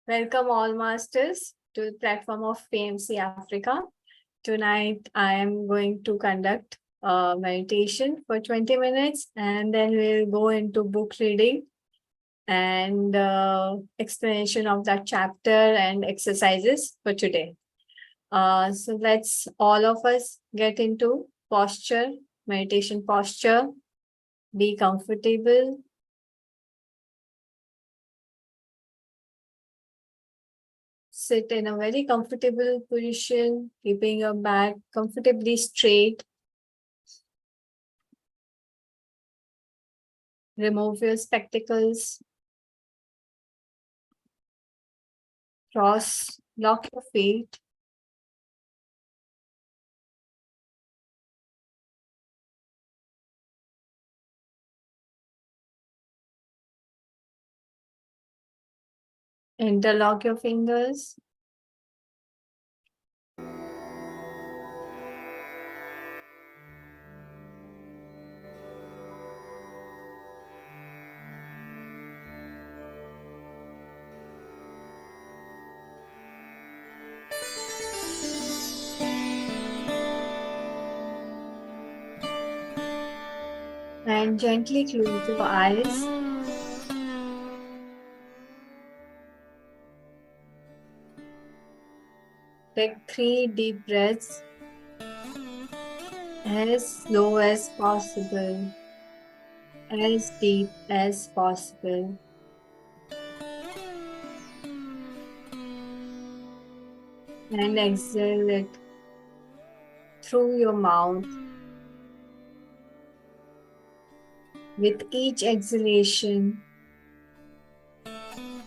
Welcome all masters to the platform of PMC Africa. Tonight I am going to conduct a meditation for 20 minutes and then we'll go into book reading and explanation of that chapter and exercises for today. So let's all of us get into posture, meditation posture. Be comfortable. Sit in a very comfortable position, keeping your back comfortably straight. Remove your spectacles. Lock your feet. Interlock your fingers. And gently close your eyes. Take 3 deep breaths as slow as possible, as deep as possible. And exhale it through your mouth. With each exhalation,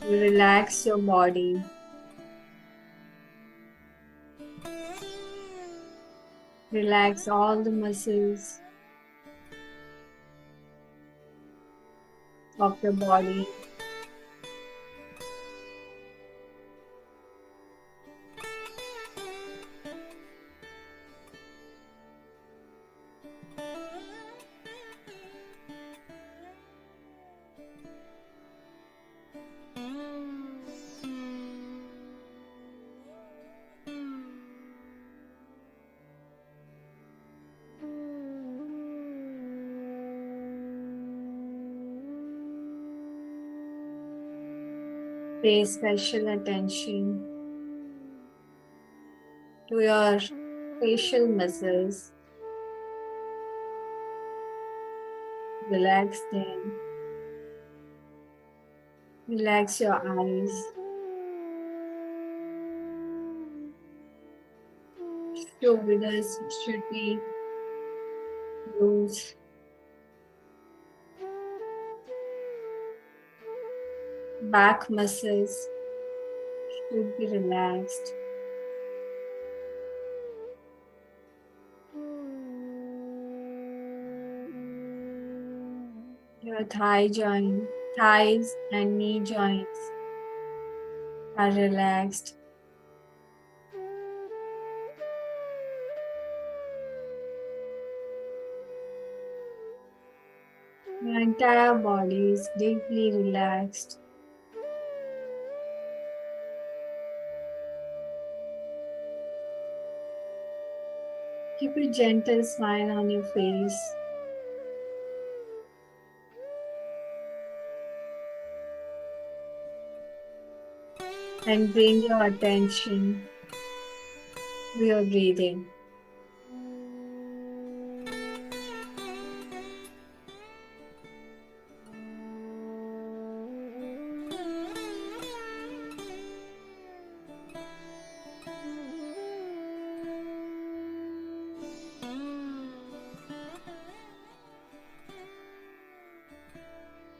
you relax your body. Relax all the muscles of your body. Pay special attention to your facial muscles. Relax them. Relax your eyes. Shoulders should be loose. Back muscles should be relaxed. Your thighs and knee joints are relaxed. Your entire body is deeply relaxed. Keep a gentle smile on your face. And bring your attention to your breathing.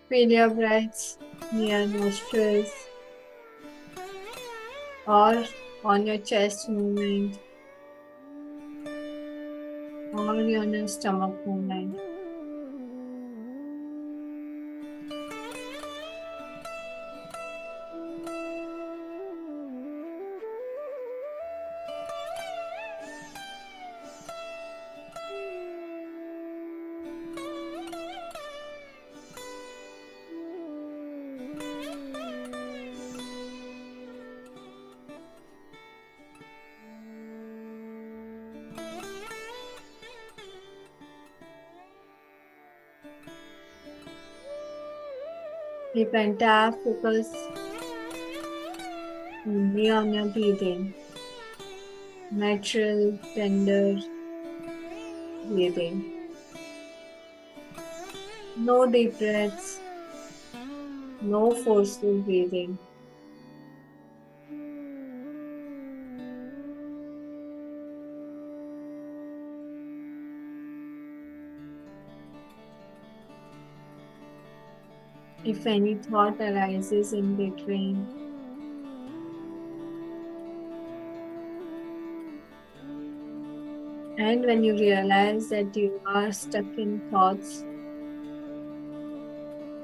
Feel your breaths near nostrils or on your chest movement or on your stomach movement. Keep entire focus only on your breathing. Natural, tender breathing. No deep breaths, no forceful breathing. If any thought arises in between, and when you realize that you are stuck in thoughts,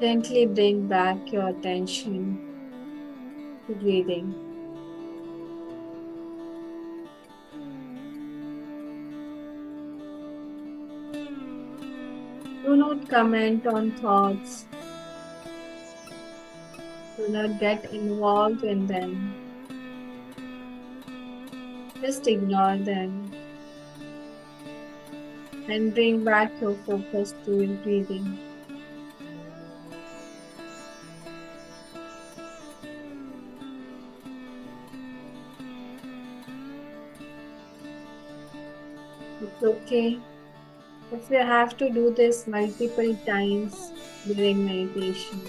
gently bring back your attention to breathing. Do not comment on thoughts. Do not get involved in them. Just ignore them and bring back your focus to your breathing. It's okay if you have to do this multiple times during meditation.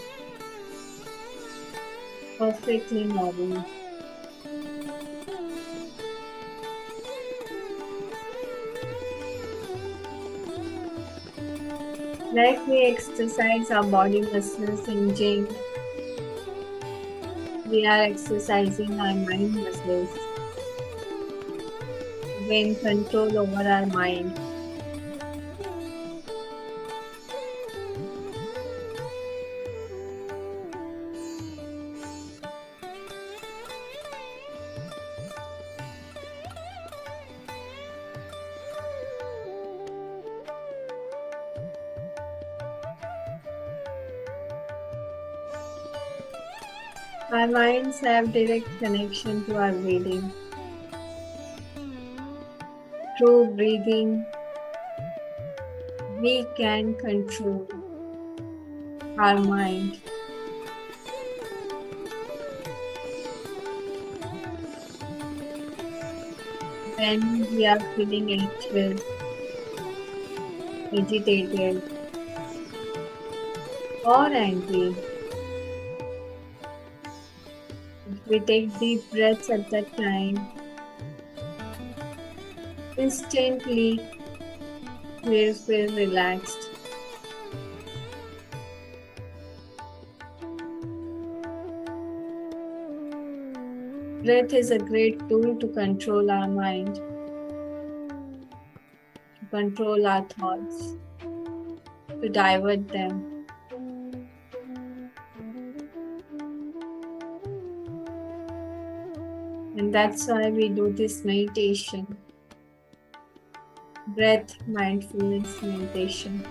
Perfectly normal. Like we exercise our body muscles in gym, we are exercising our mind muscles to gain control over our mind. Our minds have direct connection to our breathing. Through breathing, we can control our mind. When we are feeling anxious, agitated, or angry, if we take deep breaths at that time, instantly we'll feel relaxed. Breath is a great tool to control our mind, to control our thoughts, to divert them. And that's why we do this meditation, breath mindfulness meditation.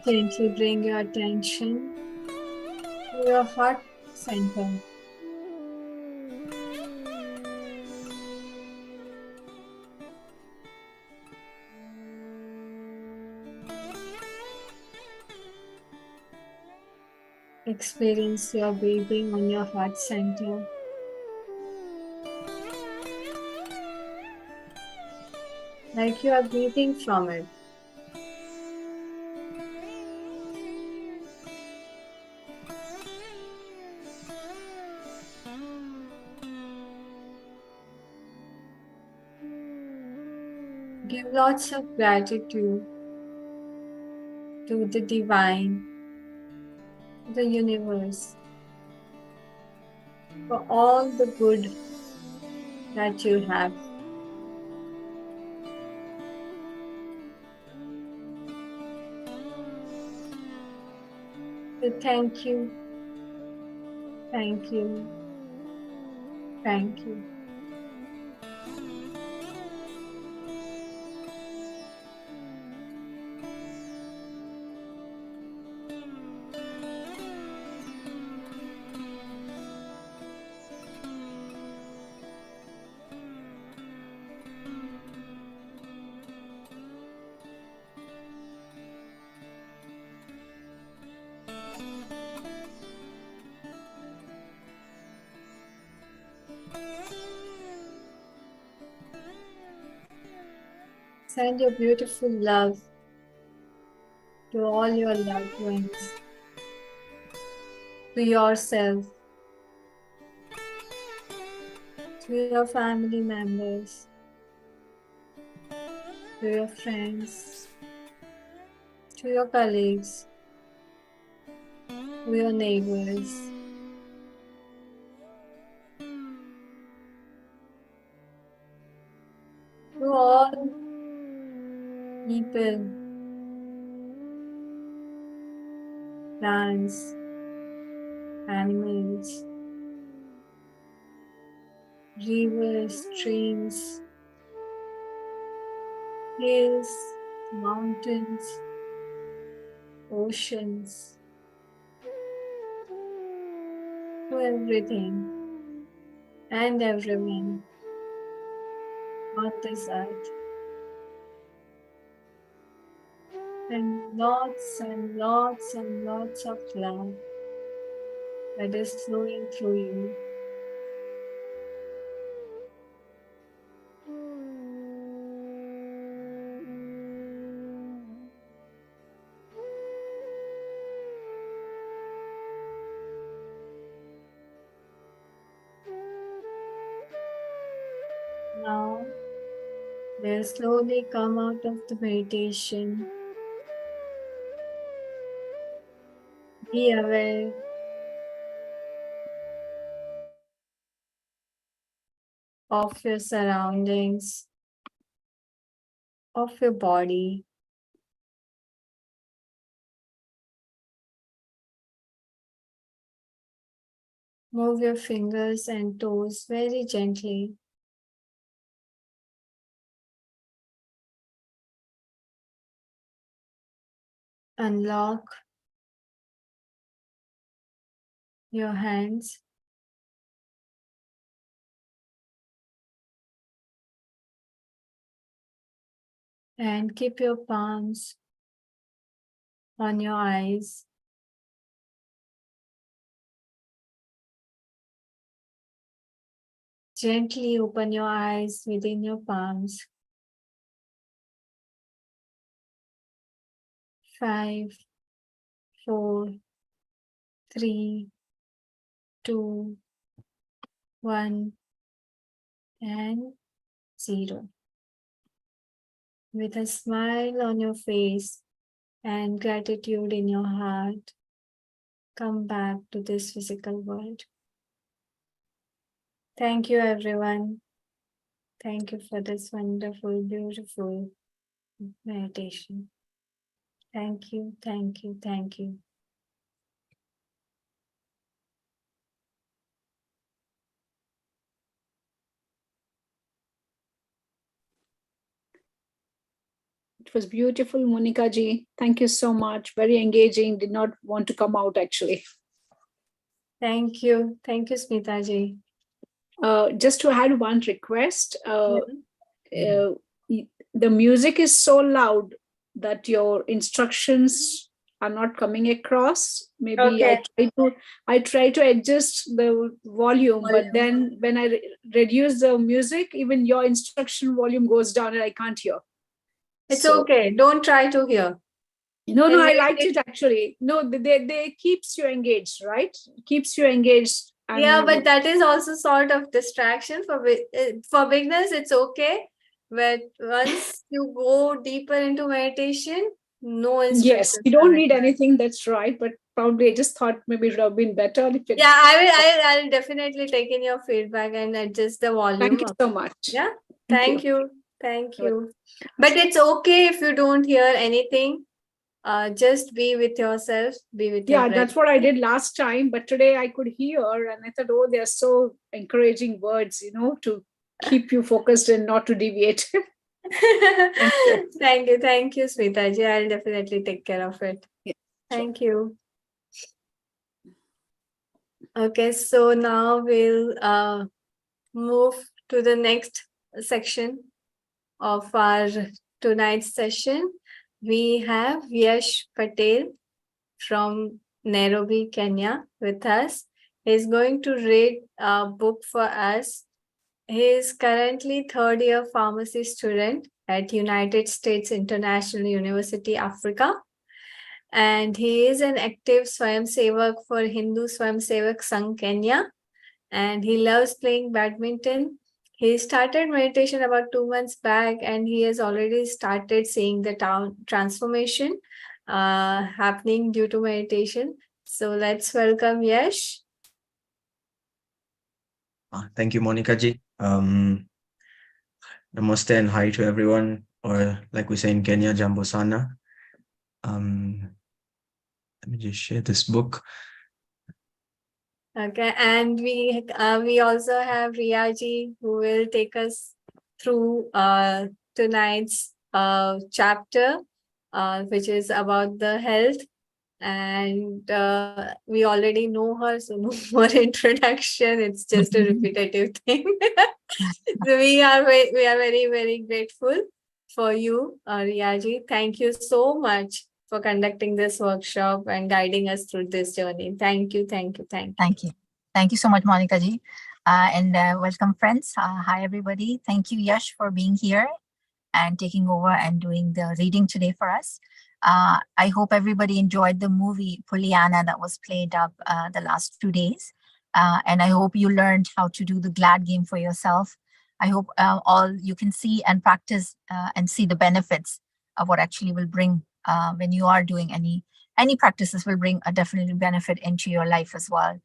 Gently bring your attention to your heart center. Experience your breathing on your heart center. Like you are breathing from it. Give lots of gratitude to the divine, the universe, for all the good that you have. So thank you, thank you, thank you. Send your beautiful love to all your loved ones, to yourself, to your family members, to your friends, to your colleagues, to your neighbors, to all people, plants, animals, rivers, streams, hills, mountains, oceans, to everything and everyone on this earth. And lots of love that is flowing through you. Now, they'll slowly come out of the meditation. Be aware of your surroundings, of your body. Move your fingers and toes very gently. Unlock your hands and keep your palms on your eyes. Gently open your eyes within your palms. 5, 4, 3, 2, 1, and 0. With a smile on your face and gratitude in your heart, come back to this physical world. Thank you, everyone. Thank you for this wonderful, beautiful meditation. Thank you, thank you, thank you. It was beautiful, Monica ji. Thank you so much. Very engaging. Did not want to come out actually. Thank you. Thank you, Smita ji. Just to add one request, the music is so loud that your instructions are not coming across. Maybe Okay. I try to adjust the volume, but then when I reduce the music, even your instruction volume goes down and I can't hear. It's okay. Don't try to hear. No, I liked it actually. No, they keeps you engaged, right? Keeps you engaged. Yeah, but that is also sort of distraction for beginners. It's okay, but once you go deeper into meditation, no instructions. Yes, you don't need anything. That's right. But probably I just thought maybe it would have been better if it. Yeah, I'll definitely take in your feedback and adjust the volume. Thank you so much. Yeah. Thank you. But it's okay if you don't hear anything. Just be with yourself. Be with your breath. That's what I did last time. But today I could hear, and I thought, oh, they're so encouraging words, to keep you focused and not to deviate. Thank you, Smita ji. I'll definitely take care of it. Yeah, thank you. Okay, so now we'll move to the next section of our tonight's session. We have Yash Patel from Nairobi, Kenya with us. He's going to read a book for us. He is currently third-year pharmacy student at United States International University, Africa. And he is an active Swayamsevak for Hindu Swayamsevak Sangh, Kenya. And he loves playing badminton. He started meditation about 2 months back, and he has already started seeing the transformation happening due to meditation. So let's welcome Yash. Thank you, Monica ji. Namaste and hi to everyone, or like we say in Kenya, Jambo Sana. Let me just share this book. Okay, and we also have Riyaji, who will take us through tonight's chapter, which is about the health. And we already know her, so no more introduction. It's just a repetitive thing. So we are very, very grateful for you, Riyaji. Thank you so much for conducting this workshop and guiding us through this journey. Thank you. Thank you so much, Monica ji. And welcome, friends. Hi, everybody. Thank you, Yash, for being here and taking over and doing the reading today for us. I hope everybody enjoyed the movie Pollyanna that was played up the last 2 days. And I hope you learned how to do the GLAD game for yourself. I hope all you can see and practice and see the benefits of what actually will bring when you are doing any practices will bring a definite benefit into your life as well.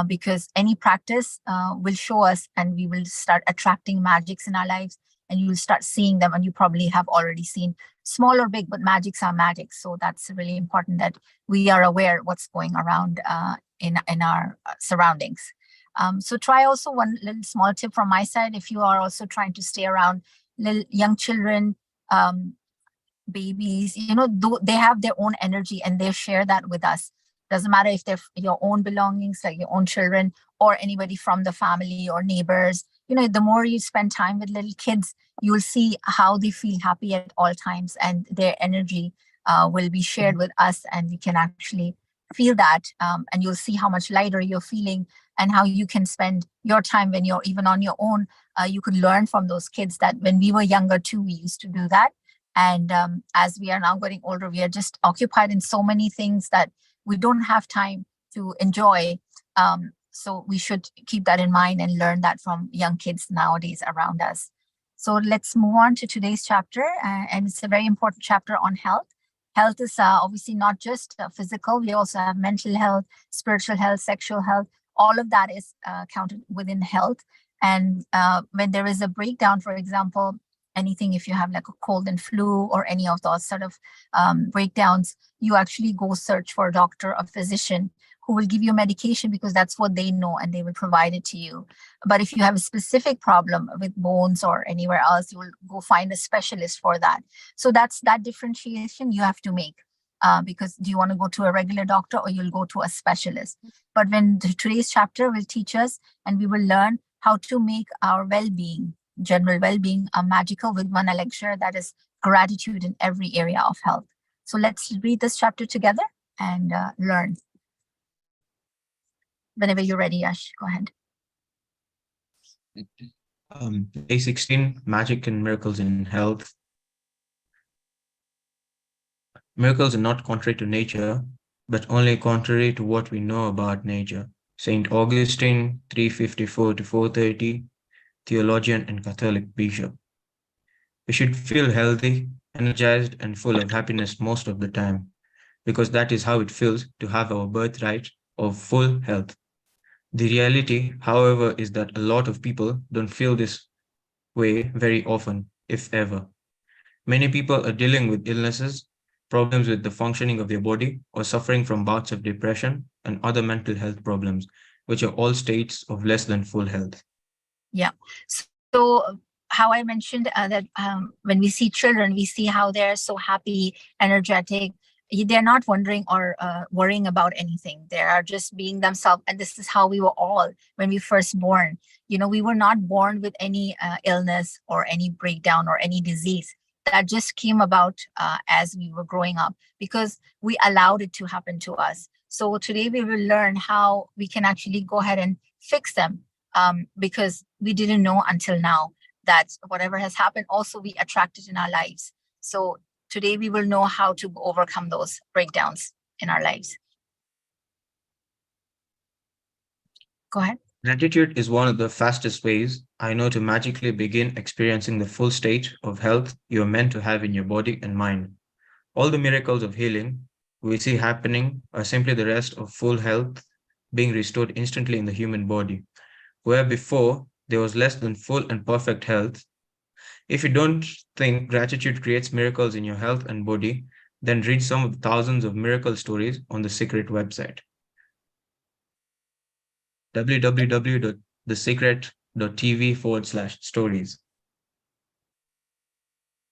Because any practice will show us, and we will start attracting magics in our lives, and you will start seeing them, and you probably have already seen small or big, but magics are magic. So that's really important that we are aware what's going around in our surroundings. So try also one little small tip from my side. If you are also trying to stay around little young children, babies, they have their own energy and they share that with us. Doesn't matter if they're your own belongings, like your own children, or anybody from the family or neighbors. The more you spend time with little kids, you'll see how they feel happy at all times, and their energy will be shared with us, and we can actually feel that. And you'll see how much lighter you're feeling, and how you can spend your time when you're even on your own. You could learn from those kids that when we were younger too, we used to do that. And as we are now getting older, we are just occupied in so many things that we don't have time to enjoy. So we should keep that in mind and learn that from young kids nowadays around us. So let's move on to today's chapter. And it's a very important chapter on health. Health is obviously not just physical. We also have mental health, spiritual health, sexual health. All of that is counted within health. And when there is a breakdown, for example, anything, if you have like a cold and flu or any of those sort of breakdowns, you actually go search for a doctor, a physician who will give you medication because that's what they know and they will provide it to you. But if you have a specific problem with bones or anywhere else, you will go find a specialist for that. So that's that differentiation you have to make. Because do you want to go to a regular doctor or you'll go to a specialist? But when today's chapter will teach us, and we will learn how to make our well-being, general well-being, magical with one elixir, that is gratitude in every area of health. So let's read this chapter together and learn. Whenever you're ready, Yash, go ahead. Day 16, Magic and Miracles in Health. Miracles are not contrary to nature, but only contrary to what we know about nature. Saint Augustine, 354 to 430, theologian and Catholic bishop. We should feel healthy, energized, and full of happiness most of the time, because that is how it feels to have our birthright of full health. The reality, however, is that a lot of people don't feel this way very often, if ever. Many people are dealing with illnesses, problems with the functioning of their body, or suffering from bouts of depression and other mental health problems, which are all states of less than full health. Yeah. So how I mentioned that when we see children, we see how they're so happy, energetic. They're not wondering or worrying about anything. They are just being themselves. And this is how we were all when we first born. You know, we were not born with any illness or any breakdown or any disease. That just came about as we were growing up because we allowed it to happen to us. So today we will learn how we can actually go ahead and fix them because we didn't know until now that whatever has happened also we attracted in our lives. So today we will know how to overcome those breakdowns in our lives. Go ahead. Gratitude is one of the fastest ways I know to magically begin experiencing the full state of health you are meant to have in your body and mind. All the miracles of healing we see happening are simply the rest of full health being restored instantly in the human body, where before there was less than full and perfect health. If you don't think gratitude creates miracles in your health and body, then read some of the thousands of miracle stories on the Secret website. www.thesecret.tv/stories.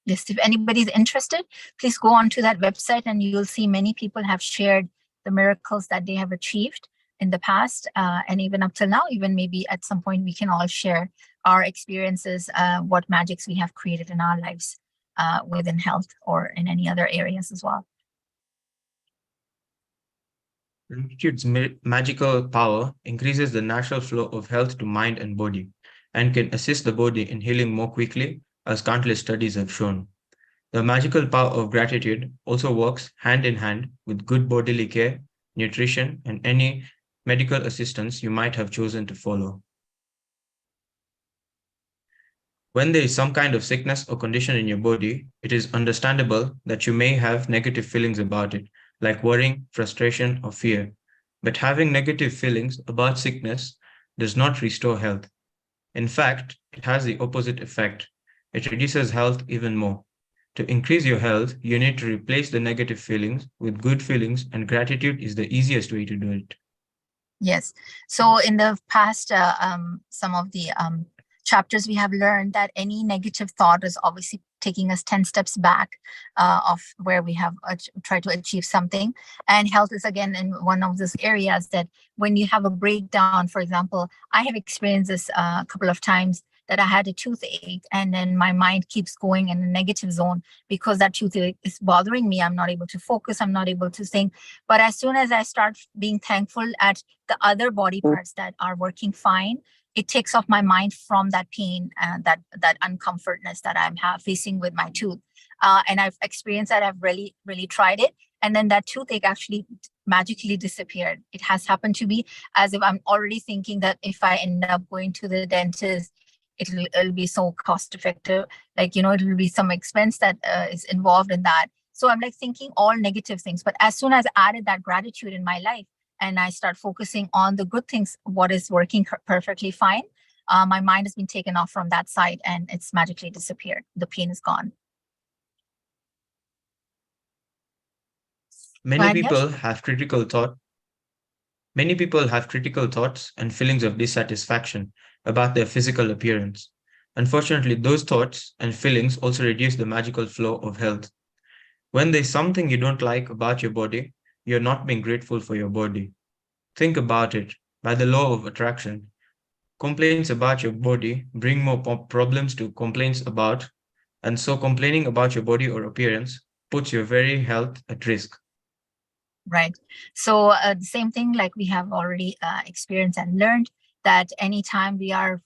Yes, if anybody's interested, please go onto that website and you'll see many people have shared the miracles that they have achieved in the past and even up till now. Even maybe at some point we can all share our experiences, what magics we have created in our lives within health or in any other areas as well. Gratitude's magical power increases the natural flow of health to mind and body and can assist the body in healing more quickly, as countless studies have shown. The magical power of gratitude also works hand in hand with good bodily care, nutrition, and any medical assistance you might have chosen to follow. When there is some kind of sickness or condition in your body, it is understandable that you may have negative feelings about it, like worrying, frustration, or fear. But having negative feelings about sickness does not restore health. In fact, it has the opposite effect. It reduces health even more. To increase your health, you need to replace the negative feelings with good feelings, and gratitude is the easiest way to do it. Yes. So in the past, some of the chapters, we have learned that any negative thought is obviously taking us 10 steps back of where we have tried to achieve something. And health is again in one of those areas that when you have a breakdown, for example, I have experienced this a couple of times that I had a toothache and then my mind keeps going in a negative zone because that toothache is bothering me. I'm not able to focus. I'm not able to think. But as soon as I start being thankful at the other body parts that are working fine, it takes off my mind from that pain and that uncomfortness that I'm facing with my tooth. And I've experienced that. I've really, really tried it. And then that toothache actually magically disappeared. It has happened to me as if I'm already thinking that if I end up going to the dentist, it'll be so cost effective. Like, it'll be some expense that is involved in that. So I'm like thinking all negative things. But as soon as I added that gratitude in my life, and I start focusing on the good things, what is working perfectly fine, my mind has been taken off from that side and it's magically disappeared. The pain is gone. Many people have critical thought. Many people have critical thoughts and feelings of dissatisfaction about their physical appearance. Unfortunately, those thoughts and feelings also reduce the magical flow of health. When there's something you don't like about your body, you're not being grateful for your body. Think about it. By the law of attraction, complaints about your body bring more problems to complaints about, and so complaining about your body or appearance puts your very health at risk. Right. So the same thing, like we have already experienced and learned, that anytime we are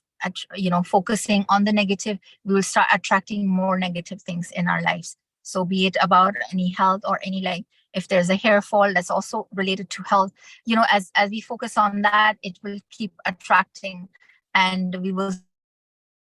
focusing on the negative, we will start attracting more negative things in our lives. So be it about any health or any, like, if there's a hair fall, that's also related to health. As we focus on that, it will keep attracting, and we will start attracting more negative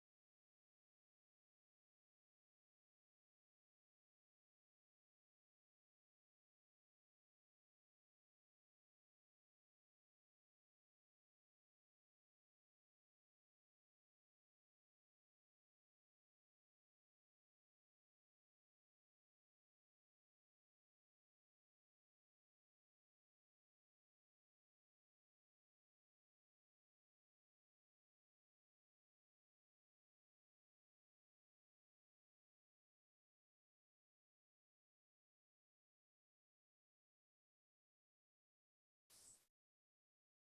things in our lives. So be it about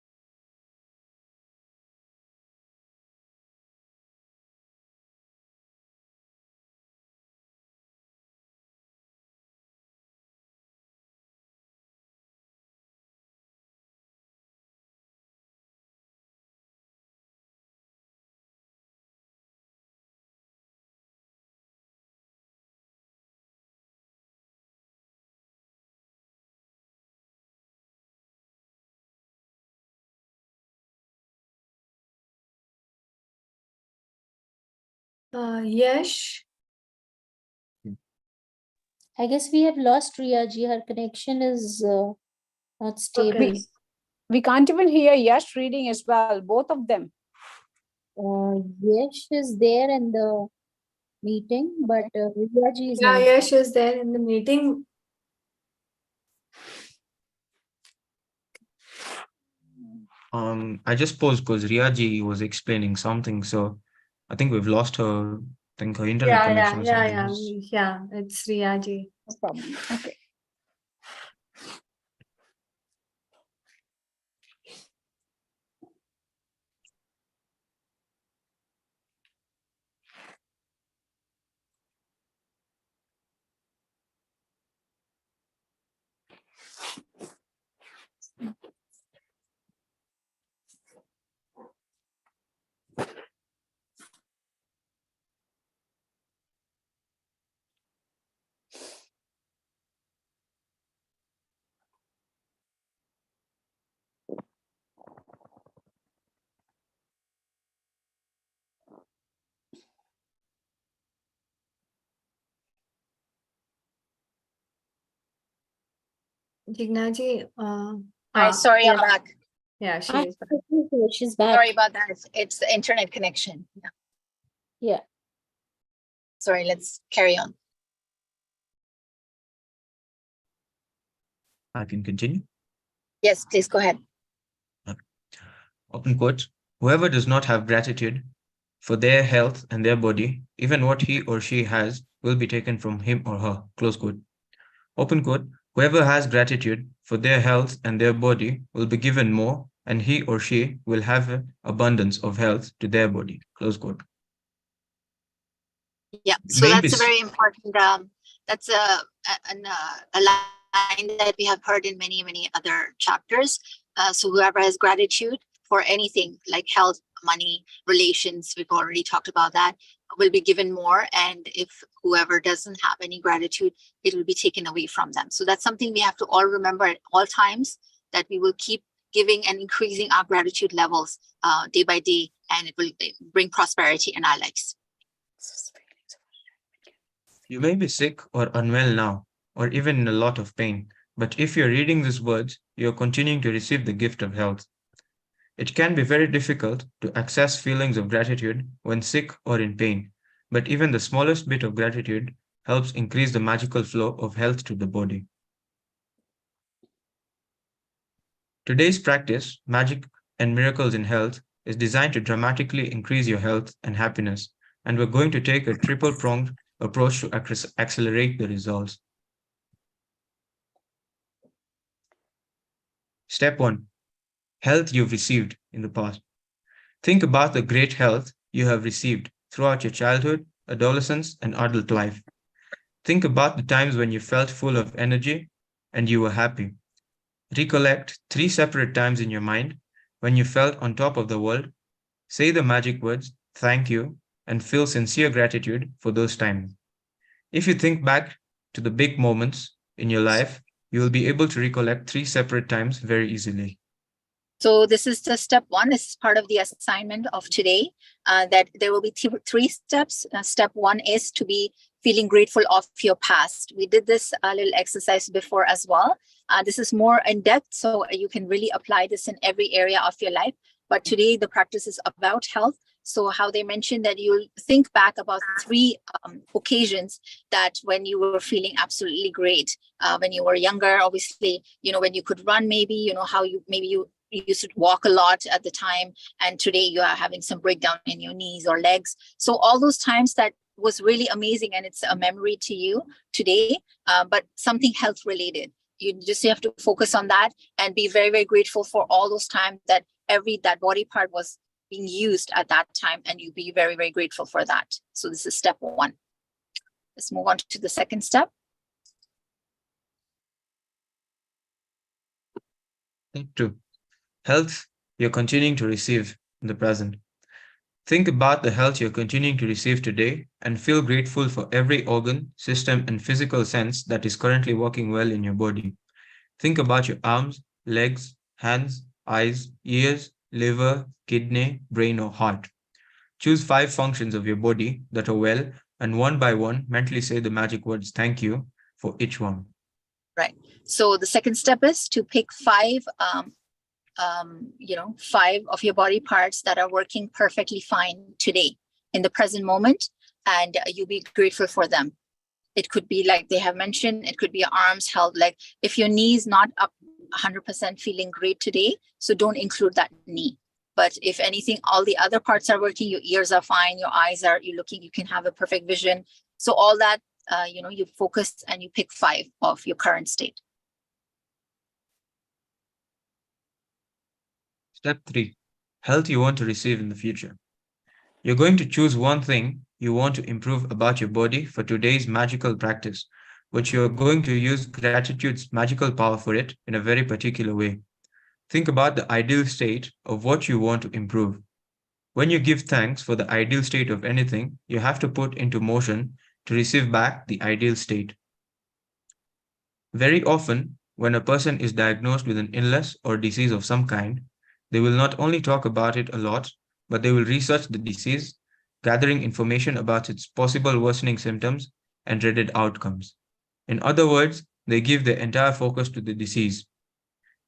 Yes. I guess we have lost Riyaji. Her connection is not stable. Okay. We can't even hear Yash reading as well, both of them. Yash is there in the meeting, but Riyaji is Yeah, not. Yash is there in the meeting. I just paused because Riyaji was explaining something, so I think we've lost her. I think her internet Yeah, connection or something. yeah. It's Riyaji. No problem. Okay. Jignaji, Hi, sorry, I'm yeah. back. Yeah, she is back. She's back. Sorry about that. It's the internet connection. Yeah. Yeah. Sorry, let's carry on. I can continue. Yes, please go ahead. Open quote. Whoever does not have gratitude for their health and their body, even what he or she has will be taken from him or her. Close quote. Open quote. Whoever has gratitude for their health and their body will be given more, and he or she will have abundance of health to their body. Close quote. Yeah, so that's a very important. That's a line that we have heard in many, many other chapters. So whoever has gratitude for anything like health, money, relations, we've already talked about that, will be given more. And if whoever doesn't have any gratitude, it will be taken away from them. So that's something we have to all remember at all times, that we will keep giving and increasing our gratitude levels day by day, and it will bring prosperity in our lives. You may be sick or unwell now, or even in a lot of pain, but if you're reading these words, you're continuing to receive the gift of health. It can be very difficult to access feelings of gratitude when sick or in pain, but even the smallest bit of gratitude helps increase the magical flow of health to the body. Today's practice, Magic and Miracles in Health, is designed to dramatically increase your health and happiness, and we're going to take a triple-pronged approach to accelerate the results. Step 1. Health you've received in the past. Think about the great health you have received throughout your childhood, adolescence, and adult life. Think about the times when you felt full of energy and you were happy. Recollect 3 separate times in your mind when you felt on top of the world. Say the magic words, thank you, and feel sincere gratitude for those times. If you think back to the big moments in your life, you will be able to recollect 3 separate times very easily. So this is the step 1. This is part of the assignment of today, that there will be 3 steps. Step 1 is to be feeling grateful of your past. We did this little exercise before as well. This is more in depth, so you can really apply this in every area of your life. But today the practice is about health. So how they mentioned that you'll think back about 3 occasions that when you were feeling absolutely great. When you were younger, obviously, when you could run, maybe, how you used to walk a lot at the time, and today you are having some breakdown in your knees or legs. So all those times that was really amazing, and it's a memory to you today, but something health related. You just have to focus on that and be very, very grateful for all those times that that body part was being used at that time, and you be very, very grateful for that. So this is step 1. Let's move on to the second step. Step 2. Health you're continuing to receive in the present. Think about the health you're continuing to receive today and feel grateful for every organ, system, and physical sense that is currently working well in your body. Think about your arms, legs, hands, eyes, ears, liver, kidney, brain, or heart. Choose 5 functions of your body that are well, and one by one, mentally say the magic words thank you for each one. Right. So the second step is to pick 5 5 of your body parts that are working perfectly fine today in the present moment, and you be grateful for them. It could be, like they have mentioned, it could be your arms held. Like if your knee is not up 100% feeling great today, so don't include that knee. But if anything, all the other parts are working, your ears are fine, your eyes are, you can have a perfect vision. So all that, you focus and you pick 5 of your current state. Step 3. Health you want to receive in the future. You're going to choose one thing you want to improve about your body for today's magical practice, but you're going to use gratitude's magical power for it in a very particular way. Think about the ideal state of what you want to improve. When you give thanks for the ideal state of anything, you have to put into motion to receive back the ideal state. Very often, when a person is diagnosed with an illness or disease of some kind, they will not only talk about it a lot, but they will research the disease, gathering information about its possible worsening symptoms and dreaded outcomes. In other words, they give their entire focus to the disease.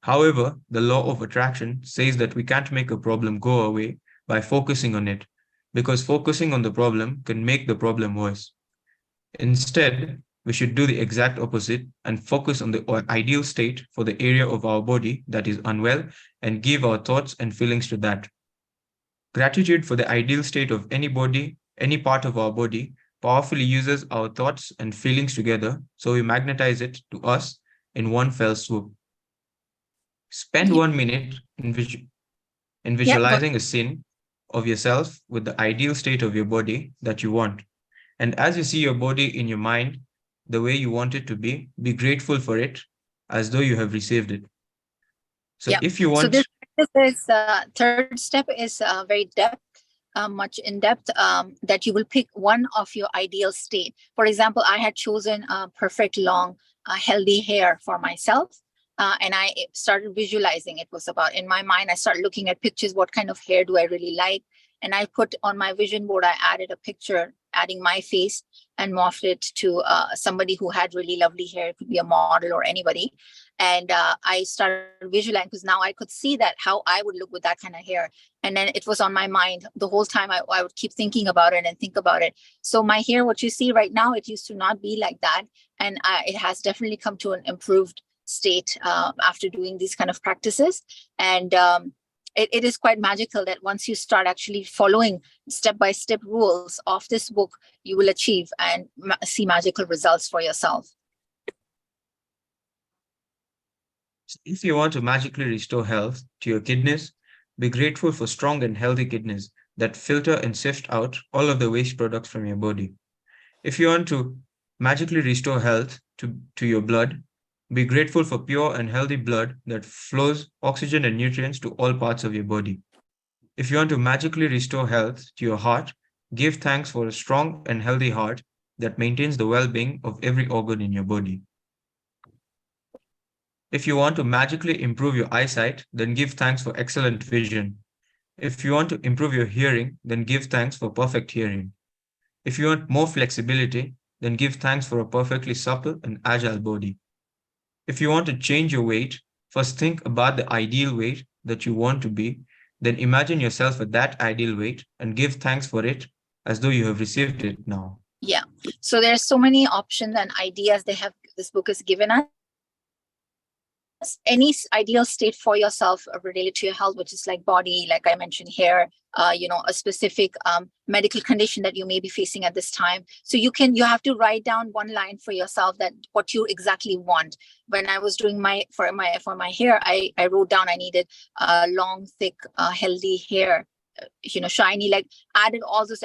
However, the law of attraction says that we can't make a problem go away by focusing on it, because focusing on the problem can make the problem worse. Instead, we should do the exact opposite and focus on the ideal state for the area of our body that is unwell and give our thoughts and feelings to that. Gratitude for the ideal state of any body, any part of our body, powerfully uses our thoughts and feelings together, so we magnetize it to us in one fell swoop. Spend 1 minute in visualizing a scene of yourself with the ideal state of your body that you want. And as you see your body in your mind, the way you want it to be grateful for it as though you have received it. So if you want... So this third step is very much in depth, that you will pick one of your ideal state. For example, I had chosen perfect long, healthy hair for myself. And I started visualizing. It was about, in my mind, I started looking at pictures. What kind of hair do I really like? And I put on my vision board, I added a picture, adding my face and morphed it to somebody who had really lovely hair. It could be a model or anybody. And I started visualizing, because now I could see that how I would look with that kind of hair. And then it was on my mind the whole time. I would keep thinking about it and think about it. So my hair, what you see right now, it used to not be like that. And it has definitely come to an improved state after doing these kind of practices. And it is quite magical that once you start actually following step-by-step rules of this book, you will achieve and see magical results for yourself. If you want to magically restore health to your kidneys, be grateful for strong and healthy kidneys that filter and sift out all of the waste products from your body. If you want to magically restore health to your blood, be grateful for pure and healthy blood that flows oxygen and nutrients to all parts of your body. If you want to magically restore health to your heart, give thanks for a strong and healthy heart that maintains the well-being of every organ in your body. If you want to magically improve your eyesight, then give thanks for excellent vision. If you want to improve your hearing, then give thanks for perfect hearing. If you want more flexibility, then give thanks for a perfectly supple and agile body. If you want to change your weight, first think about the ideal weight that you want to be, then imagine yourself at that ideal weight and give thanks for it as though you have received it now. Yeah. So there's so many options and ideas this book has given us. Any ideal state for yourself related to your health, which is like body, like I mentioned here, a specific medical condition that you may be facing at this time. So you have to write down one line for yourself that what you exactly want. When I was doing for my hair, I wrote down I needed long, thick, healthy hair. Shiny, like added all those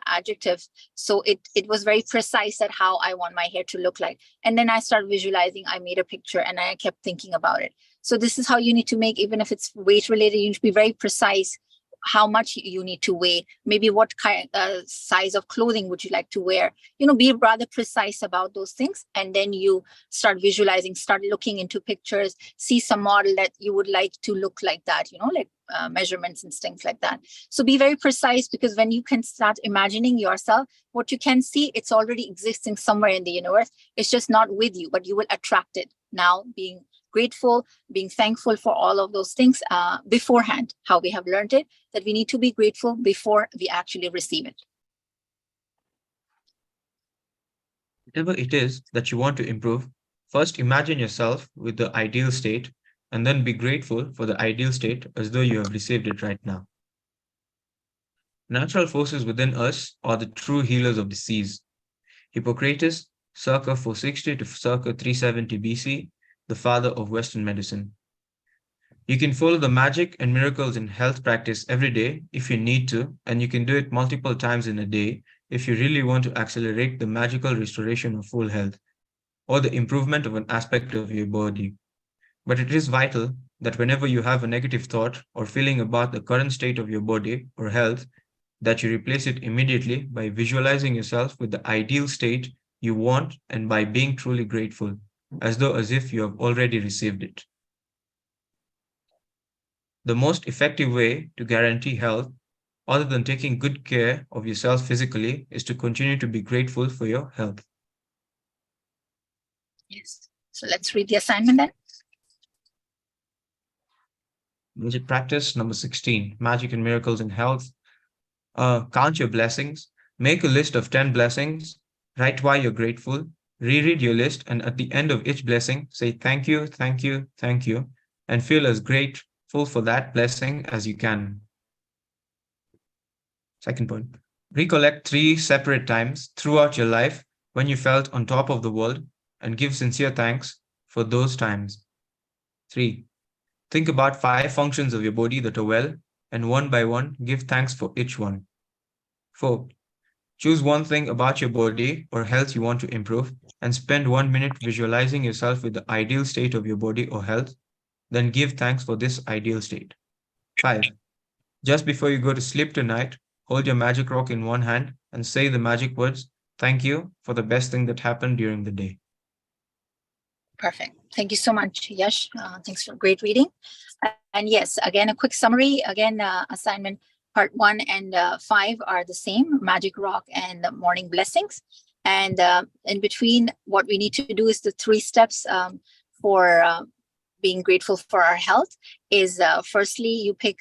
adjectives. So it was very precise at how I want my hair to look like. And then I started visualizing, I made a picture and I kept thinking about it. So this is how you need to make, even if it's weight related, you need to be very precise how much you need to weigh, maybe what kind size of clothing would you like to wear, be rather precise about those things. And then you start visualizing, start looking into pictures, see some model that you would like to look like that, like measurements and things like that. So be very precise, because when you can start imagining yourself, what you can see, it's already existing somewhere in the universe. It's just not with you, but you will attract it. Now, being grateful, being thankful for all of those things beforehand, how we have learned it, that we need to be grateful before we actually receive it. Whatever it is that you want to improve, first imagine yourself with the ideal state and then be grateful for the ideal state as though you have received it right now. Natural forces within us are the true healers of disease. Hippocrates, circa 460 to circa 370 BC, the father of Western medicine. You can follow the magic and miracles in health practice every day if you need to, and you can do it multiple times in a day if you really want to accelerate the magical restoration of full health or the improvement of an aspect of your body. But it is vital that whenever you have a negative thought or feeling about the current state of your body or health, that you replace it immediately by visualizing yourself with the ideal state you want and by being truly grateful, as if you have already received it. The most effective way to guarantee health, other than taking good care of yourself physically, is to continue to be grateful for your health. Yes. So let's read the assignment then. Magic practice number 16, magic and miracles in health. Count your blessings. Make a list of 10 blessings. Write why you're grateful. Reread your list, and at the end of each blessing, say thank you, thank you, thank you, and feel as grateful for that blessing as you can. Second point, recollect 3 separate times throughout your life when you felt on top of the world and give sincere thanks for those times. 3, think about 5 functions of your body that are well, and one by one, give thanks for each one. 4, choose one thing about your body or health you want to improve and spend 1 minute visualizing yourself with the ideal state of your body or health. Then give thanks for this ideal state. 5, just before you go to sleep tonight, hold your magic rock in one hand and say the magic words, thank you for the best thing that happened during the day. Perfect. Thank you so much, Yash. Thanks for great reading. And yes, again, a quick summary. Again, assignment part 1 and 5 are the same, magic rock and morning blessings. And in between, what we need to do is the 3 steps for being grateful for our health is firstly, you pick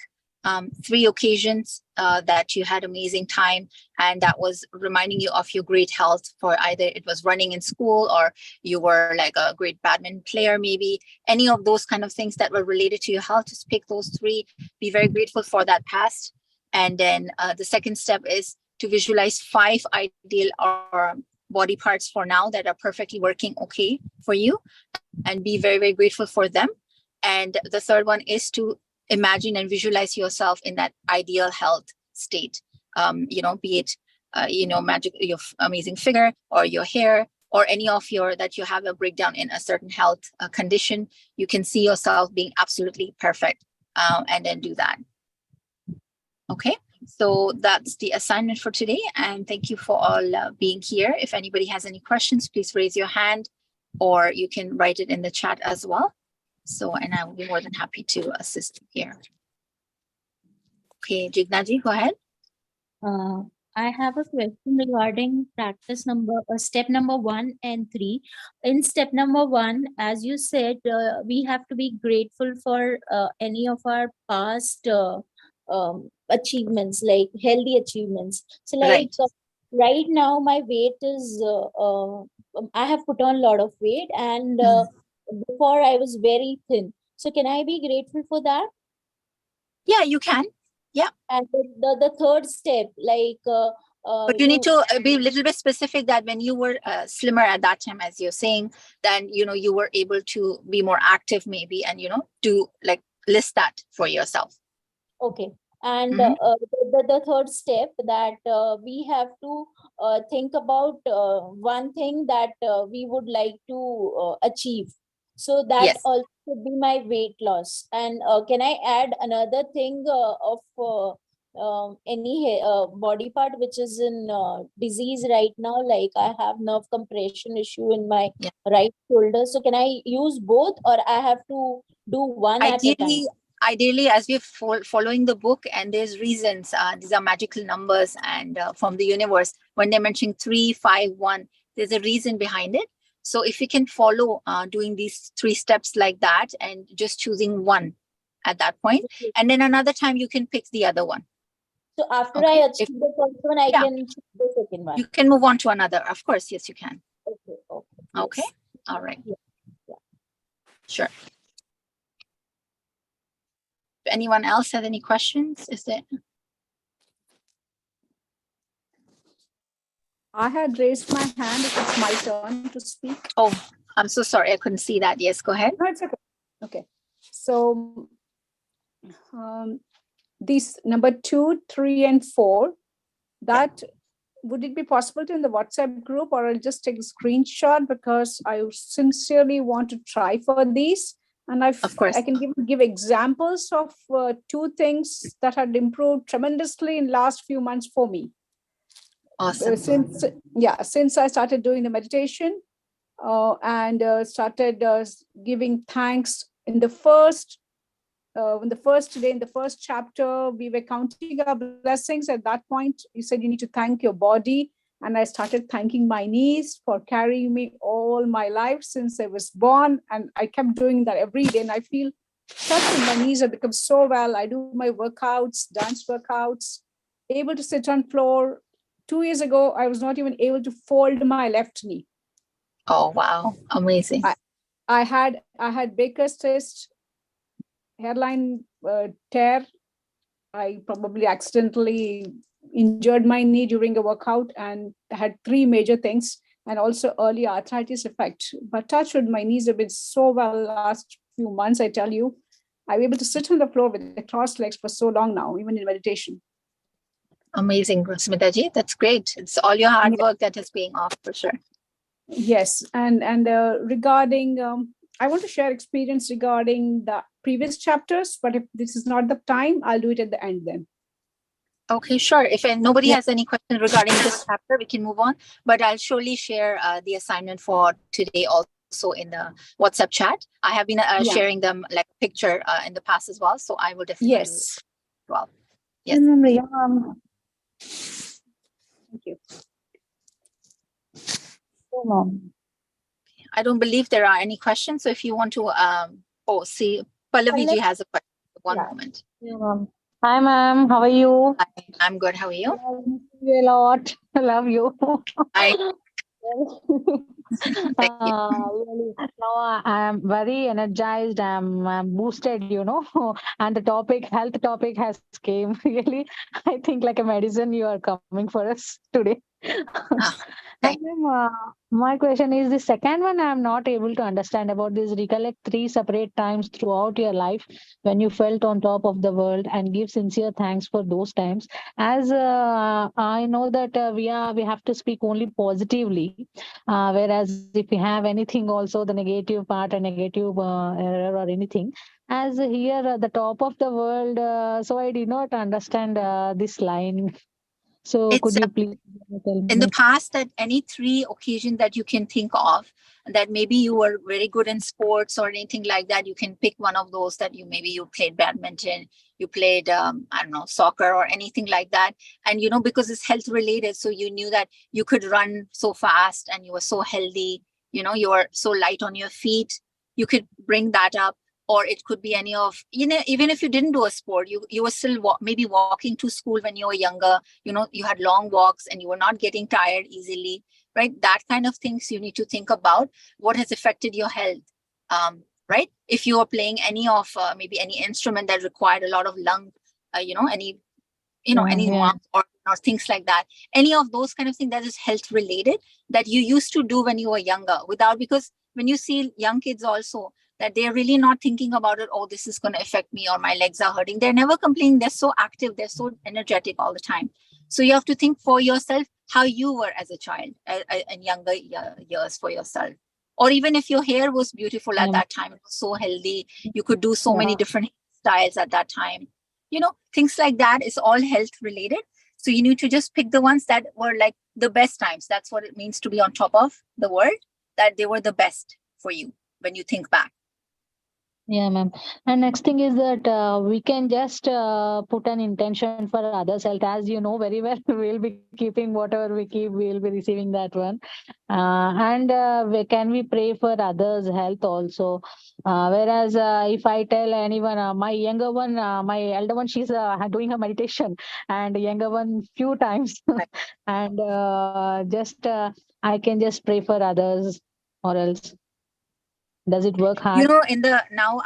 3 occasions that you had amazing time, and that was reminding you of your great health, for either it was running in school or you were like a great badminton player, maybe any of those kind of things that were related to your health. Just pick those 3, be very grateful for that past. And then the second step is to visualize 5 ideal or body parts for now that are perfectly working okay for you, and be very, very grateful for them. And the third one is to imagine and visualize yourself in that ideal health state. Be it, magic, your amazing figure, or your hair, or any of your, that you have a breakdown in a certain health condition. You can see yourself being absolutely perfect, and then do that. Okay, so that's the assignment for today. And thank you for all being here. If anybody has any questions, please raise your hand, or you can write it in the chat as well. So, and I will be more than happy to assist you here. Okay, Jignaji, go ahead. I have a question regarding step number 1 and 3. In step number 1, as you said, we have to be grateful for any of our past achievements, like healthy achievements. So like right now my weight is, I have put on a lot of weight, and before I was very thin. So can I be grateful for that? Yeah, you can. Yeah. And the third step, like but you need to be a little bit specific, that when you were slimmer at that time, as you're saying, then you were able to be more active maybe, and do like list that for yourself. Okay. And the third step, that we have to think about one thing that we would like to achieve. So that also could be my weight loss. And can I add another thing of any body part which is in disease right now? Like I have nerve compression issue in my right shoulder. So can I use both, or I have to do one at a time? Ideally, as we're following the book, and there's reasons, these are magical numbers and from the universe. When they're mentioning 3, 5, 1, there's a reason behind it. So if you can follow doing these 3 steps like that, and just choosing one at that point, and then another time you can pick the other one. So after I achieve the first one, I can choose the second one. You can move on to another. Of course, yes, you can. Okay. Yes. All right. Sure. If anyone else has any questions, is there? I had raised my hand. If it's my turn to speak. Oh, I'm so sorry. I couldn't see that. Yes, go ahead. No, it's okay. Okay. So these number 2, 3, and 4, that would it be possible to in the WhatsApp group, or I'll just take a screenshot, because I sincerely want to try for these. And of course, I can give examples of 2 things that had improved tremendously in last few months for me. Awesome. Since I started doing the meditation and started giving thanks in the first day, in the first chapter, we were counting our blessings. At that point, you said you need to thank your body. And I started thanking my knees for carrying me all my life since I was born. And I kept doing that every day. And I feel touching my knees have become so well. I do my workouts, dance workouts, able to sit on floor. 2 years ago, I was not even able to fold my left knee. Oh, wow. Amazing. I had Baker's cyst, hairline tear. I probably accidentally injured my knee during a workout and had 3 major things, and also early arthritis effect. But touch wood, my knees have been so well last few months, I tell you. I'm able to sit on the floor with the crossed legs for so long now, even in meditation. Amazing, Smitaji. That's great. It's all your hard work that is paying off for sure. Yes. And regarding, I want to share experience regarding the previous chapters, but if this is not the time, I'll do it at the end then. Okay, sure. If nobody has any questions regarding this chapter, we can move on. But I'll surely share the assignment for today also in the WhatsApp chat. I have been sharing them like a picture in the past as well. So I will definitely do it as well. Yes. Thank you. I don't believe there are any questions. So if you want to, see, Pallavi ji has a question. One moment. Hi, ma'am. How are you? I'm good. How are you? Love you a lot. I love you. I Really, now I am very energized. I'm boosted, and the topic, health topic has came. Really, I think like a medicine you are coming for us today. And thank then, my question is the second one I'm not able to understand about this. Recollect three separate times throughout your life when you felt on top of the world and give sincere thanks for those times. As I know that we have to speak only positively, whereas if we have anything also the negative part and negative error or anything, as here the top of the world, so I did not understand this line. So it's could you please tell in the me? past that any three occasions that you can think of that maybe you were very good in sports or anything like that, you can pick one of those that you played badminton, you played I don't know, soccer or anything like that. And because it's health related, so you knew that you could run so fast and you were so healthy, you were so light on your feet, you could bring that up. Or it could be any of, even if you didn't do a sport, you were still maybe walking to school when you were younger, you had long walks and you were not getting tired easily, right? That kind of things you need to think about. What has affected your health? Right, if you are playing any of maybe any instrument that required a lot of lung, any Yeah, any yeah. lungs or things like that, any of those kind of things that is health related that you used to do when you were younger without, because when you see young kids also, that they're really not thinking about it, oh, this is going to affect me or my legs are hurting, they're never complaining, they're so active, they're so energetic all the time. So you have to think for yourself how you were as a child in younger years for yourself. Or even if your hair was beautiful at Um, that time, it was so healthy, you could do so many yeah. different styles at that time, things like that is all health related. So you need to just pick the ones that were like the best times. That's what it means to be on top of the world, that they were the best for you when you think back. Yeah, ma'am. And next thing is that we can just put an intention for others' health. As you know very well, we'll be keeping whatever we keep, we'll be receiving that one. And can we pray for others' health also? Whereas if I tell anyone, my younger one, my elder one, she's doing her meditation, and younger one few times, Right. and just I can just pray for others, or else does it work hard? In the now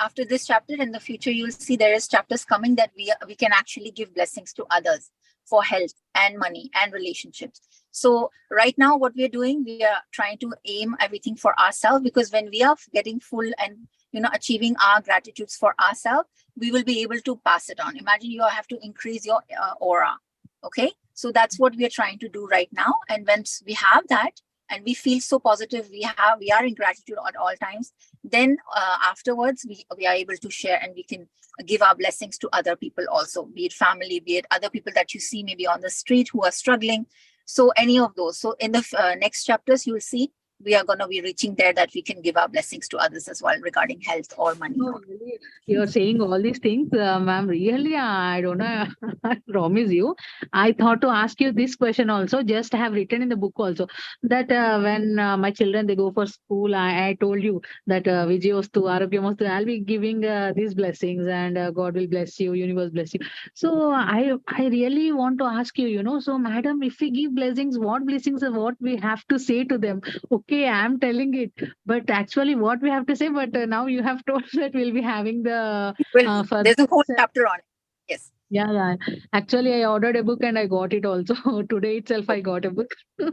after this chapter, in the future you'll see there is chapters coming that we can actually give blessings to others for health and money and relationships. So right now what we're doing, we are trying to aim everything for ourselves, because when we are getting full and achieving our gratitudes for ourselves, we will be able to pass it on. Imagine you have to increase your aura. Okay, so that's what we are trying to do right now. And once we have that and we feel so positive, we are in gratitude at all times, then afterwards we are able to share and we can give our blessings to other people also, be it family, be it other people that you see maybe on the street who are struggling. So any of those. So in the next chapters you will see we are going to be reaching there, that we can give our blessings to others as well regarding health or money. No, really, you're saying all these things, ma'am. Really, I don't know. I promise you. I thought to ask you this question also. Just have written in the book also that when my children they go for school, I told you that Vijayostu, Arogyamostu, I'll be giving these blessings, and God will bless you, universe bless you. So I really want to ask you. So madam, if we give blessings, what blessings are what we have to say to them? Okay, I'm telling it, but actually what we have to say, but now you have told that we'll be having the further. There's a whole chapter on it. Yes. Yeah. Actually, I ordered a book and I got it also. Today itself, I got a book. Oh,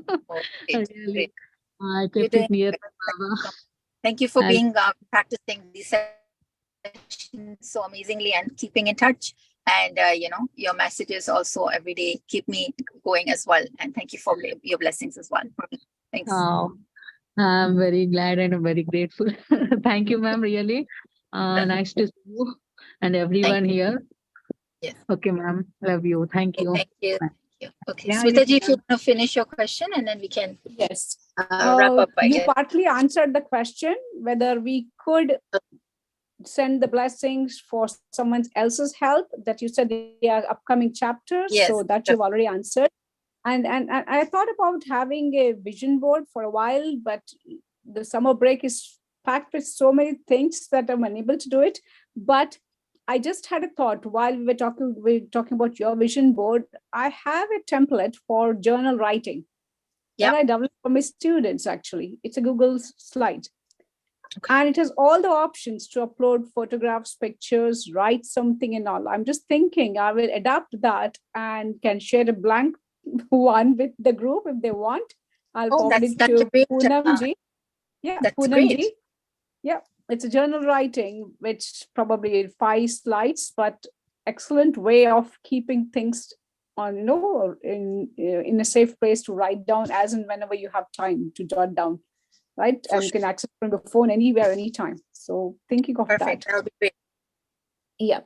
great, Really, great. I You're kept doing it near good. my Baba. Thank you for I'll, being practicing these sessions so amazingly and keeping in touch. And your messages also every day keep me going as well. And thank you for your blessings as well. Thanks. oh, I'm very glad and I'm very grateful. Thank you, ma'am. Really, nice to see you and Thank everyone you. here. Yes. Okay, ma'am. Love you. Thank you. Thank you. Thank you. Okay, Yeah, Smitaji, if you want to finish your question, and then we can yes. wrap up. I You guess. partly answered the question whether we could send the blessings for someone else's health, that you said they are upcoming chapters. Yes. So that you've already answered. And I thought about having a vision board for a while, but the summer break is packed with so many things that I'm unable to do it. But I just had a thought while we were talking about your vision board. I have a template for journal writing that I developed for my students, actually. It's a Google slide. Okay. And it has all the options to upload photographs, pictures, write something and all. I'm just thinking I will adapt that and can share a blank one with the group if they want. I'll forward it to Poonamji. Yeah, Poonamji. Yeah, it's a journal writing, which probably 5 slides, but excellent way of keeping things on, in a safe place to write down as and whenever you have time to jot down, right? And you can access from the phone anywhere, anytime. So thinking of that. That'll be great. Yeah.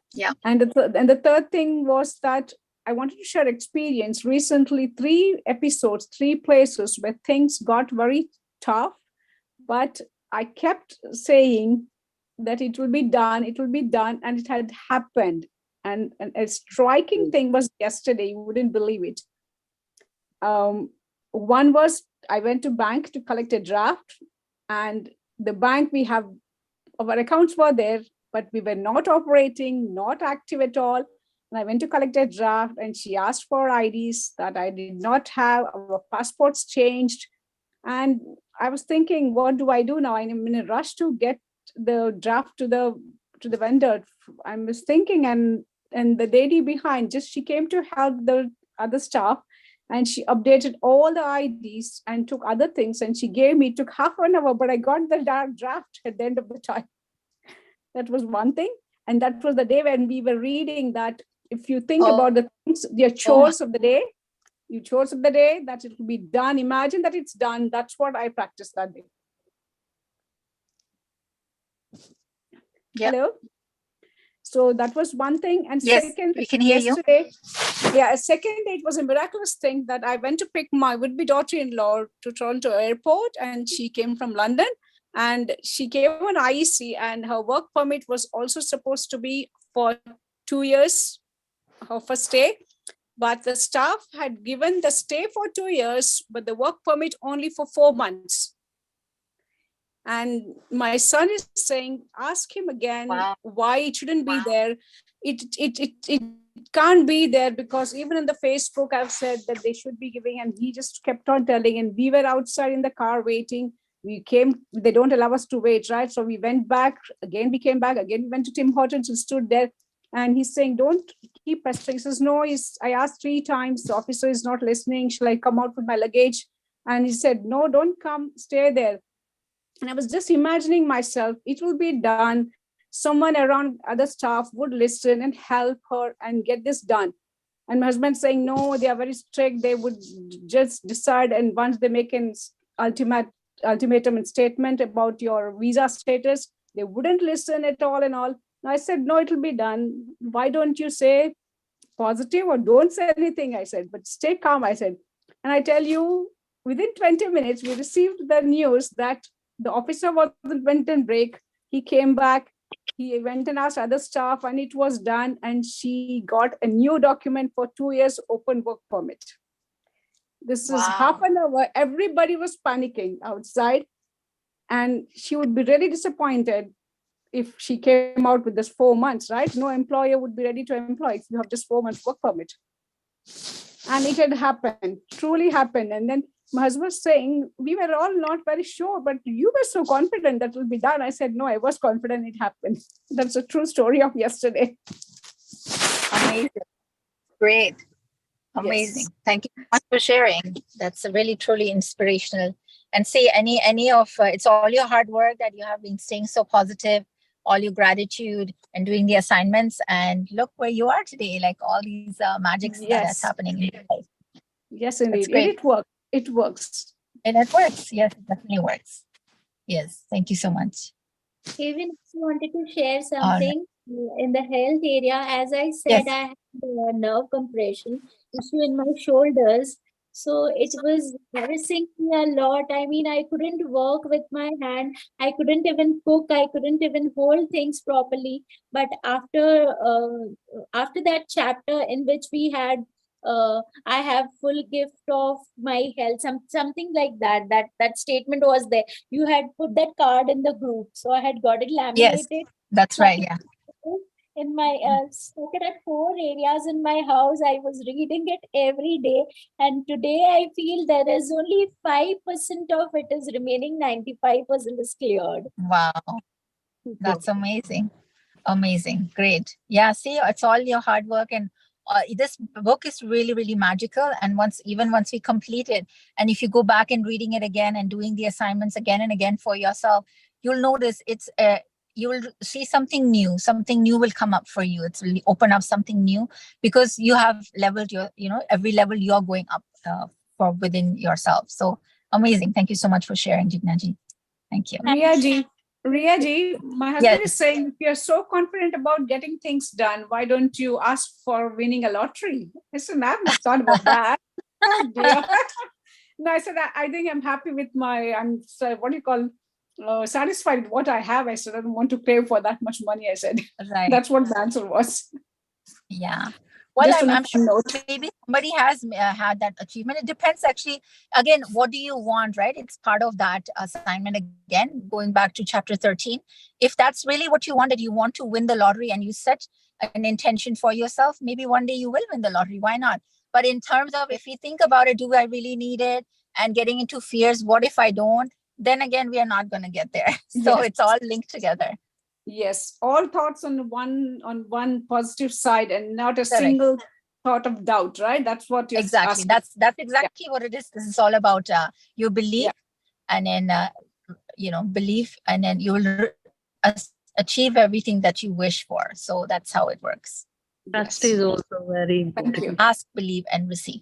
And the third thing was that I wanted to share experience. Recently, 3 episodes, 3 places where things got very tough, but I kept saying that it will be done, and it had happened. And a striking thing was yesterday, you wouldn't believe it. One was I went to bank to collect a draft, and the bank, our accounts were there, but we were not operating, not active at all. And I went to collect a draft, and she asked for IDs that I did not have. Our passports changed. And I was thinking, what do I do now? I'm in a rush to get the draft to the vendor. I was thinking, and the lady behind, she came to help the other staff, and she updated all the IDs and took other things, and she gave me. It took half an hour, but I got the draft at the end of the time. That was one thing. And that was the day when we were reading that if you think about the things, your chores of the day, that it will be done. Imagine that it's done. That's what I practiced that day. Hello. So that was one thing. And second, we can hear yesterday, second, it was a miraculous thing that I went to pick my would-be daughter-in-law to Toronto airport, and she came from London, and she came on IEC, and her work permit was also supposed to be for 2 years, her first stay. But the staff had given the stay for 2 years, but the work permit only for 4 months. And my son is saying, ask him again why it shouldn't be there. It can't be there, because even in the Facebook, I've said that they should be giving, and he just kept on telling. And we were outside in the car waiting. They don't allow us to wait, right? So we went back, again, we came back, again, we went to Tim Hortons and stood there. And he's saying, don't keep pestering. He says, no, I asked 3 times. The officer is not listening. Shall I come out with my luggage? And he said, no, don't come, stay there. And I was just imagining myself, it will be done. Someone around other staff would listen and help her and get this done. And my husband saying, no, they are very strict. They would just decide. And once they make an ultimatum and statement about your visa status, they wouldn't listen at all and all. I said, no, it'll be done. Why don't you say positive or don't say anything? I said, but stay calm, I said. And I tell you, within 20 minutes, we received the news that the officer went on break. He came back. He went and asked other staff, and it was done. And she got a new document for 2 years open work permit. This is half an hour. Everybody was panicking outside. And she would be really disappointed if she came out with this 4 months, right? No employer would be ready to employ if you have just 4 months work permit. And it had happened, truly happened. And then my husband was saying, we were all not very sure, but you were so confident that will be done. I said, no, I was confident it happened. That's a true story of yesterday. Amazing. Great. Amazing. Yes. Thank you so much for sharing. That's really, truly inspirational. And see, any of it's all your hard work that you have been staying so positive, all your gratitude and doing the assignments, and look where you are today, like all these magics that's happening in your life. Yes, indeed. It works. It works. And it works. Yes, it definitely works. Yes. Thank you so much. Even if you wanted to share something in the health area, as I said, I had a nerve compression issue in my shoulders. So it was embarrassing me a lot. I mean, I couldn't work with my hand. I couldn't even cook. I couldn't even hold things properly. But after that chapter in which we had, I have full gift of my health, something like that. That statement was there. You had put that card in the group, so I had got it laminated. Yes, that's right. Yeah. in my spoken at 4 areas in my house. I was reading it every day, and today I feel there is only 5% of it is remaining. 95% is cleared. Wow, that's amazing. Amazing. Great. Yeah, see, it's all your hard work, and this book is really, really magical. And once we complete it, and if you go back and reading it again and doing the assignments again and again for yourself, you'll notice you will see something new. Something new will come up for you. It's really open up something new, because you have leveled your, every level you're going up for within yourself. So amazing. Thank you so much for sharing, Jignaji. Thank you. Riyaji, my husband is saying, if you're so confident about getting things done, why don't you ask for winning a lottery? I said, I've not thought about that. Oh, dear. No, I said, I think I'm happy with satisfied with what I have. I said, I don't want to pay for that much money. I said, right. That's what the answer was. Yeah. Well, I'm sure maybe somebody has had that achievement. It depends, actually. Again, what do you want, right? It's part of that assignment again, going back to chapter 13. If that's really what you wanted, you want to win the lottery, and you set an intention for yourself, maybe one day you will win the lottery. Why not? But in terms of, if you think about it, do I really need it? And getting into fears, what if I don't? Then again, we are not going to get there. So It's all linked together. Yes, all thoughts on one positive side, and not a single thought of doubt, right? That's what you're asking. That's exactly what it is. This is all about you believe, and then belief, and then you will achieve everything that you wish for. So that's how it works. Trust is also very important. Ask, believe, and receive.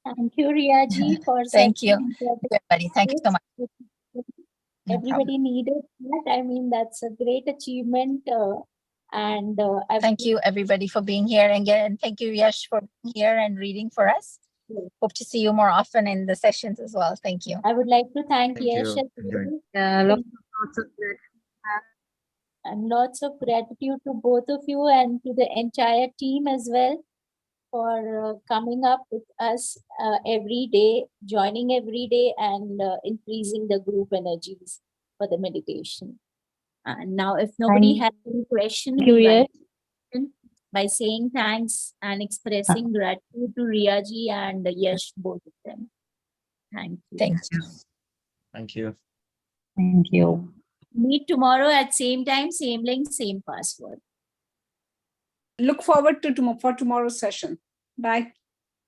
Thank you, Riyaji, for thank you, everybody. Thank you so much. Everybody needed that. I mean, that's a great achievement. Thank you, everybody, for being here. And again, thank you, Yash, for being here and reading for us. Hope to see you more often in the sessions as well. Thank you. I would like to thank Yash and lots of gratitude to both of you and to the entire team as well for coming up with us every day, joining every day, and increasing the group energies for the meditation. And now, if nobody has any question, by saying thanks and expressing gratitude to Riyaji and Yash, both of them. Thank you. Thank you. Thank you. Thank you. Meet tomorrow at same time, same link, same password. Look forward to tomorrow's session. Bye.